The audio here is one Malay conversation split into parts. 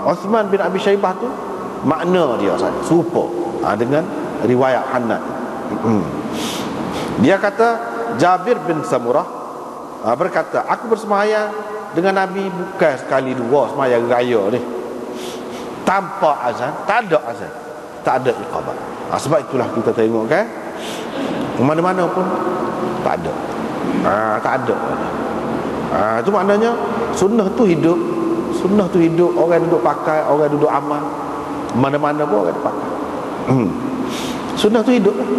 Uthman bin Abi Syaibah tu makna dia serupa dengan riwayat Hanad. Dia kata Jabir bin Samurah berkata, aku bersemayang dengan Nabi bukan sekali dua semayang raya ni tanpa azan, tak ada azan, tak ada iqamah. Sebab itulah kita tengok kan, mana-mana pun tak ada. Tak ada. Itu maknanya sunnah tu hidup. Sunnah tu hidup. Orang duduk pakai, orang duduk amal, mana-mana pun orang pakai. Sunnah tu hidup lah.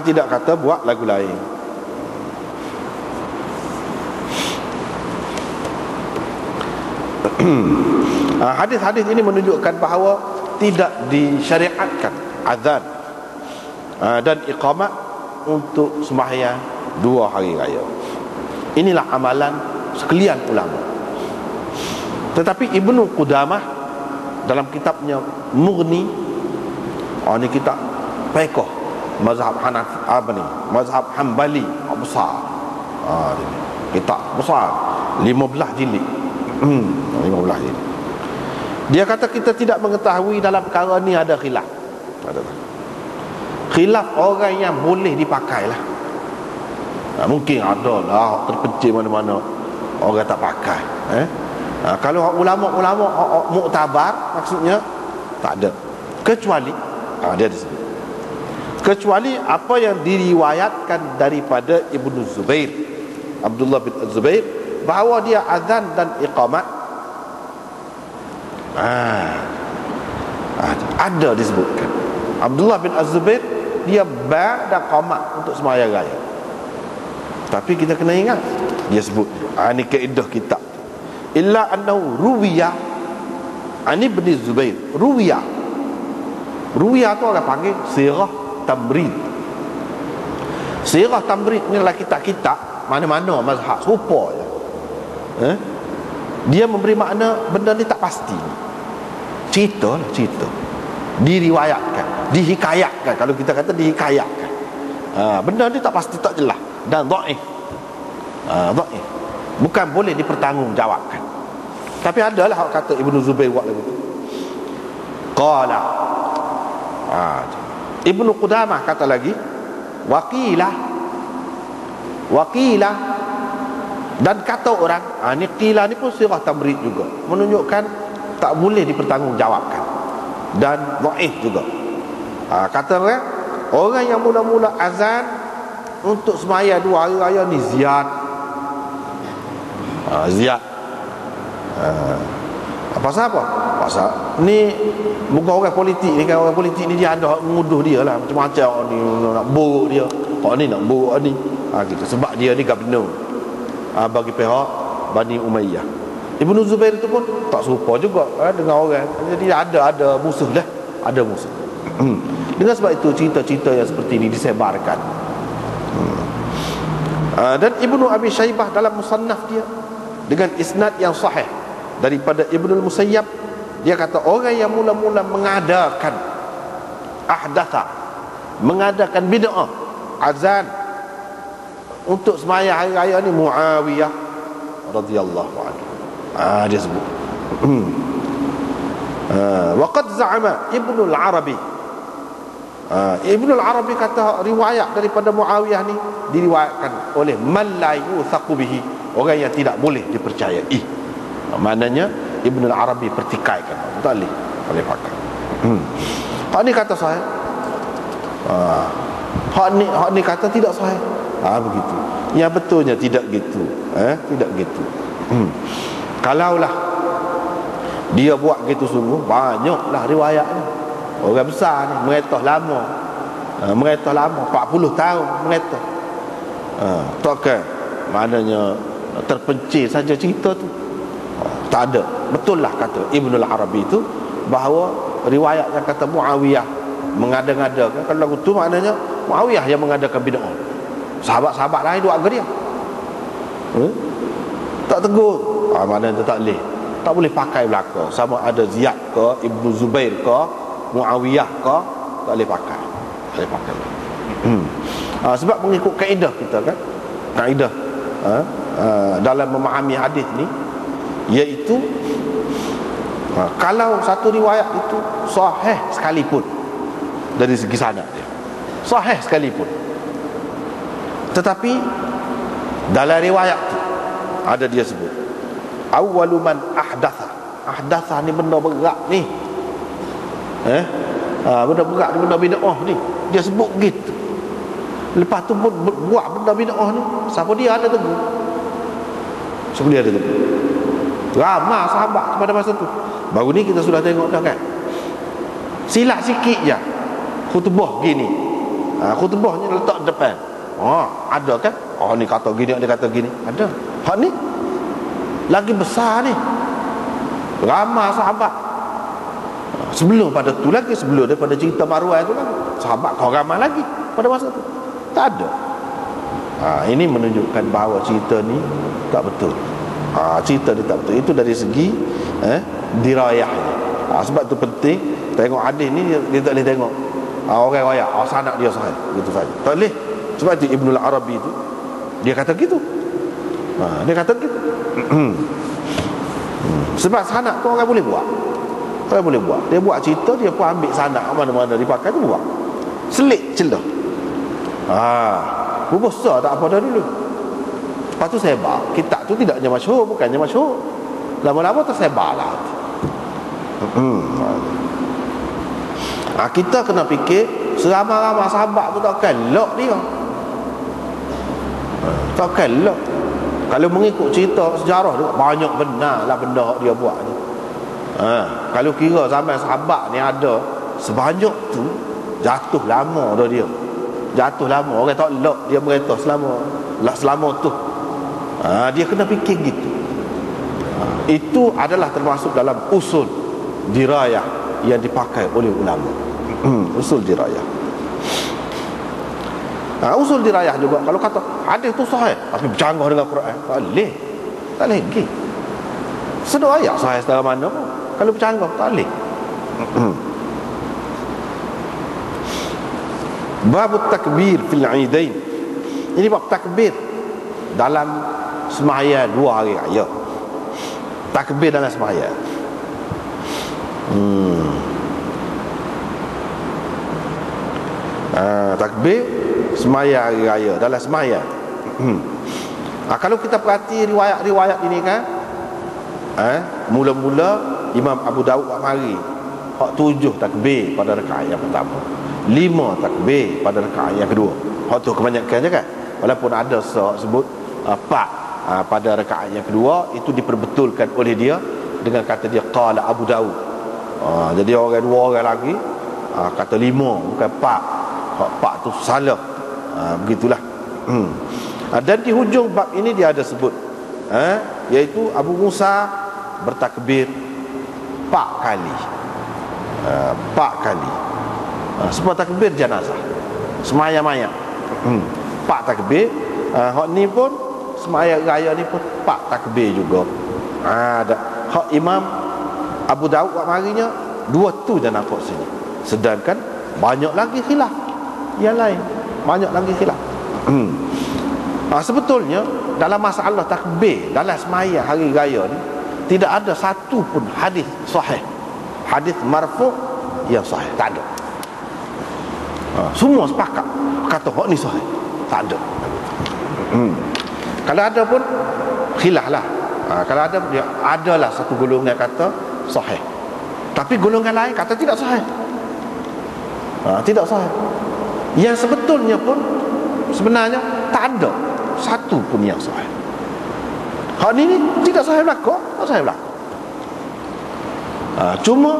Tidak kata buat lagu lain. Hadis-hadis ini menunjukkan bahawa tidak disyariatkan azan dan iqamat untuk sembahyang 2 hari raya. Inilah amalan sekalian ulama. Tetapi Ibnu Qudamah dalam kitabnya Mughni, ini kitab fiqh mazhab Hanafi, mazhab Hambali besar. Kitab besar 15 jilid. 15 jilid. Dia kata kita tidak mengetahui dalam perkara ni ada khilaf. Khilaf orang yang boleh dipakai lah. Mungkin ada lah terpencil mana-mana orang tak pakai. Kalau ulama-ulama muktabar, maksudnya tak ada. Kecuali dia disebut, kecuali apa yang diriwayatkan daripada Ibnu Zubair, Abdullah bin Zubair, bahawa dia azan dan iqamat ada disebutkan. Abdullah bin Az-Zubair dia ba dan qamat untuk sembahyang raya. Tapi kita kena ingat, dia sebut ni kaedah kitab, illa annahu ruwiya ani bin Zubair. Ruwiya tu orang panggil sirah tamrid. Sirah tamrid ni adalah kitab-kitab mana-mana mazhab serupa je. Dia memberi makna benda ni tak pasti. Cerita, diriwayatkan, dihikayatkan. Kalau kita kata dihikayatkan, benda ni tak pasti, tak jelas dan dhaif. Dhaif, bukan boleh dipertanggungjawabkan. Tapi adalah hak kata Ibnu Zubair buat lagu tu. Qala Ibnu Qudamah kata lagi, waqilah dan kata orang, ni qila ni pun sirah tamrid juga, menunjukkan tak boleh dipertanggungjawabkan dan dhaif juga. Kata orang yang mula-mula azan untuk semaya 2 hari raya ni ziyad. Ziyad. Pasal apa? Pasal ni bukan orang politik ni kan. Orang politik ni dia ada hak menguduh dia lah, macam-macam ni nak buruk dia, hak ni nak buruk ni. Gitu. Sebab dia ni governor bagi pihak Bani Umayyah. Ibnu Zubair itu pun tak serupa juga dengan orang. Jadi ada musuh dah, ada musuh. Dengan sebab itu cerita-cerita yang seperti ini disebarkan. Dan Ibnu Abi Syaibah dalam musannaf dia dengan isnad yang sahih daripada Ibnu Musayyab, dia kata orang yang mula-mula mengadakan bid'ah azan untuk sembahyang hari raya ni Muawiyah radhiyallahu anhu. Dia sebut waqad za'ama Ibnu al-Arabi. Ibnu al-Arabi kata riwayat daripada Muawiyah ni diriwayatkan oleh man la yuthaqu bihi, orang yang tidak boleh dipercayai. Maknanya Ibnu al-Arabi pertikaikan, tak boleh pakai. Hak ni kata sahih, hak ni kata tidak sahih. Begitu. Yang betulnya tidak gitu. Tidak gitu. Kalaulah dia buat gitu sungguh, banyaklah riwayatnya. Orang besar ni meretah lama, 40 tahun meretah. Takkan maknanya terpencil saja cerita tu. Tak ada. Betul lah kata Ibnu al-Arabi itu bahawa riwayat yang kata Muawiyah mengada-ngadakan, kalau lagu tu maknanya Muawiyah yang mengadakan bid'ah. Sahabat-sahabat lain duk agak dia. Tak tegur. Maknanya tak boleh. Tak boleh pakai belaka. Sama ada Ziyad ke, Ibnu Zubair ke, Muawiyah ke, tak boleh pakai. Tak boleh pakai. Sebab mengikut kaedah kita kan, kaedah dalam memahami hadis ni, iaitu kalau satu riwayat itu sahih sekalipun dari segi sanad dia, sahih sekalipun, tetapi dalam riwayat tu ada dia sebut awwalu man ahdatha ni benda berat ni, benda berat ni, benda bid'ah ni, dia sebut gitu. Lepas tu buat benda bid'ah ni, siapa dia ada tegur? Siapa dia ada tegur? Ramai sahabat pada masa tu. Baru ni kita sudah tengok dah kan, silap sikit je khutbah gini, khutbahnya letak depan, ada kan, ni kata gini, dia kata gini, ada. Hak ni lagi besar ni, ramai sahabat. Sebelum pada tu lagi, sebelum daripada cerita Marwah tu kan, sahabat kau ramai lagi pada masa tu. Tak ada. Ini menunjukkan bahawa cerita ni tak betul. Cerita ni tak betul. Itu dari segi dirayahnya. Sebab tu penting tengok hadis ni, dia tak boleh tengok orang royak sanad dia sahih gitu saja, tak boleh. Sebab tu Ibnul Arabi tu dia kata gitu. Dia kata gitu. Sebab sanad tu orang boleh buat. Orang boleh buat. Dia buat cerita, dia pun ambil sanad mana-mana dipakai tu buat. Selit celah. Besar tak apa dah dulu. Lepas tu sebar. Kitab tu tidaknya masyhur, bukannya masyhur. Lama-lama tersebar lah. Kita kena fikir seramai-ramai sahabat tu takkan lock dia. Takkan lock. Kalau mengikut cerita sejarah tu, banyak benar lah benda dia buat ni. Kalau kira zaman sahabat ni ada sebanyak tu, jatuh lama dah dia. Jatuh lama, orang tak lock dia berita selama tu. Dia kena fikir gitu. Itu adalah termasuk dalam usul dirayah yang dipakai oleh ulama. Usul dirayah. Usul dirayah juga kalau kata hadis tu sahih tapi bercanggah dengan Quran, tak boleh. Tak boleh lagi. Sedar ayat sahih secara mana pun, kalau bercanggah tak boleh. Bab takbir fil aidain. Ini bab takbir dalam sembahyang 2 hari raya. Takbir dalam sembahyang. Takbir sembahyang hari raya, dalam sembahyang. Kalau kita perhati riwayat-riwayat ini kan, mula-mula Imam Abu Daud buat mari hak 7 takbir pada rakaat yang pertama, 5 takbir pada rakaat yang kedua. Hak tu kebanyakan je kan. Walaupun ada sebut 4 pada rakaat yang kedua, itu diperbetulkan oleh dia dengan kata dia qala Abu Daud. Jadi dua orang lagi kata 5 bukan 4. Hak 4 tu salah. Begitulah. Dan di hujung bab ini dia ada sebut iaitu Abu Musa bertakbir 4 kali. 4 kali. Sebab takbir jenazah, sembahyang mayat. 4 takbir. Hak ni pun sembahyang raya ni pun 4 takbir juga. Hak Imam Abu Daud buat marinya 2 tu je nampak sini. Sedangkan banyak lagi khilaf yang lain, banyak lagi khilaf. Sebetulnya dalam masalah takbir dalam sembahyang hari raya ni tidak ada satu pun hadis sahih, hadis marfu' yang sahih, tak ada. Semua sepakat kata hak ni sahih, tak ada. Kalau ada pun khilaf lah. Kalau ada, dia adalah satu golongan kata sahih, tapi golongan lain kata tidak sahih. Tidak sahih. Yang sebetulnya pun sebenarnya tak ada satu pun yang sahih. Hak ni tidak sahih berlaku, tak sahih berlaku. Cuma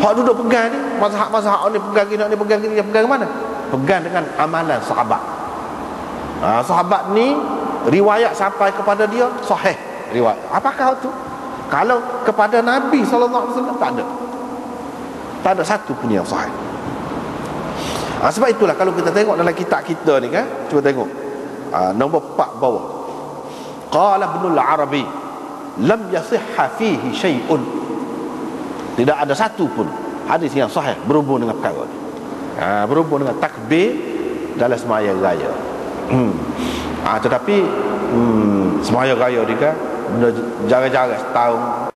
hak duduk pegang ni, mazhab ni pegang gini, ni pegang gini, dia pegang mana? Pegang dengan amalan sahabat. Sahabat ni riwayat sampai kepada dia sahih riwayat. Apakah itu? Kalau kepada Nabi SAW tak ada. Tak ada satu pun yang sahih. Sebab itulah kalau kita tengok dalam kitab kita ni kan, cuba tengok nombor 4 bawah. Qala Ibnul Arabi lam yasihha fihi syai'un. Tidak ada satu pun hadis yang sahih berhubung dengan perkara ni. Berhubung dengan takbir dalam sembahyang raya. Tetapi sembahyang raya ni kan benda jarang-jarang setahun